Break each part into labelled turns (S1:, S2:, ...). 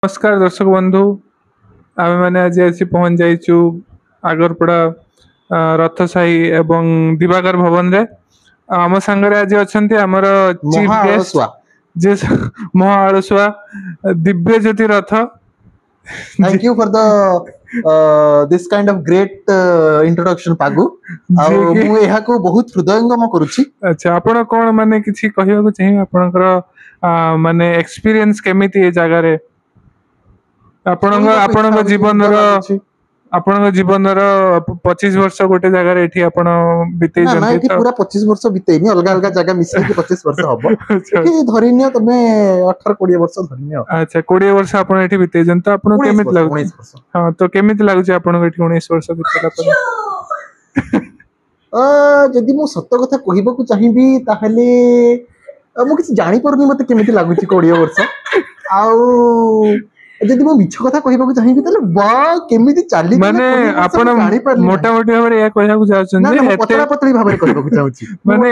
S1: नमस्कार दर्शक बंधु आम मैंने आज आसी पहुंच जाइचु आगरपड़ा रथ साही एवं दिवाकर भवन रे आम सांगरे आज अच्छा आमर चीफ गेस्ट
S2: महाआळसुआ
S1: जे महा आलसुआ Divya Jyoti Rath
S2: thank you for the this kind of great introduction पागु आ
S1: जी
S2: मु एहा को बहुत हृदयंगम करूची।
S1: अच्छा आपण कोन माने किछि कहियो को चाहिए आपनकर माने एक्सपीरियंस केमिति ए जगह रे आपणक जीवन आपणक जीवन 25 वर्ष गोटे जगह रे एठी आपण बितेई
S2: ना ना
S1: जंती
S2: एठी पूरा 25 वर्ष बितेइनी अलग अलग जगह मिसे के 25 वर्ष हबो
S1: अच्छा
S2: एठी धरिनियो तमे 18 20 वर्ष धरिनियो
S1: अच्छा 20 वर्ष आपण एठी बितेई जंत आपण
S2: 19
S1: केमिति
S2: वर्ष
S1: लागु
S2: 19 वर्ष
S1: हां तो केमिति लागु छै आपण एठी 19 वर्ष बितेला पर
S2: जदि मु सत्य कथा कहिबा को चाहिबी ताहले मु किछ जानि परनी मते केमिति लागुची 20 वर्ष आउ जदि मु मिछ कथा कहिबा को चाहिबी ताले बा केमिति चाली
S1: माने आपण मोटा मोटी भाबरे या कहया को जाउछन
S2: ना
S1: जे
S2: ना
S1: एते
S2: पतला पतली भाबरे कहिबा को चाहूची
S1: माने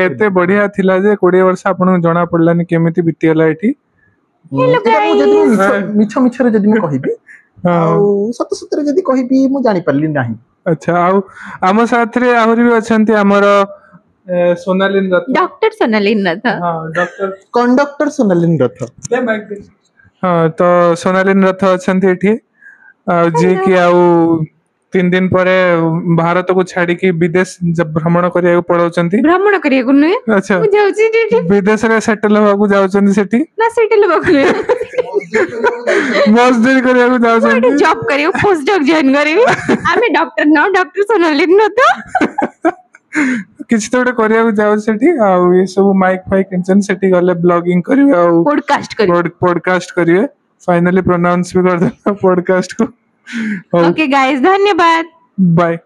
S1: एते बढ़िया थिला जे 20 वर्ष आपण जणा पडलानी केमिति बितेला एठी
S3: हेलो गाइस
S2: मिछ मिछ रे जदि मु कहिबी आउ सत सत रे जदि कहिबी मु जानि परली नाही।
S1: अच्छा आउ आम साथ रे आहुरी भी अछंती हमर सोनालिन रथ
S3: डॉक्टर सोनालिन रथ
S1: हां डॉक्टर
S2: कंडक्टर सोनालिन रथ
S1: दे माइक दे हां तो सोनालिन रथ अछंती एठी जे कि आउ 3 दिन परे भारत को छाड़ी की विदेश जब भ्रमण करिया पड़ौचंती
S3: भ्रमण करिया को नुए
S1: अच्छा
S3: मु जाउची जेठी
S1: विदेश रे सेटल होवा को जाउचंती सेठी
S3: ना सेटल बकले
S1: मजदूरी करिया को जाउचंती
S3: जॉब करियो पोस्ट डॉक जॉइन करियो आमे डॉक्टर ना डॉक्टर सोनालिन रथ
S1: किछ तो करिया को जाउ सेठी आ ये सब माइक फाइक किनचन सेठी गले ब्लॉगिंग करिवे आ
S3: पॉडकास्ट करियो
S1: पॉडकास्ट करिवे फाइनली प्रोनाउंस भी कर देना पॉडकास्ट को
S3: ओके गाइस धन्यवाद
S1: बाय।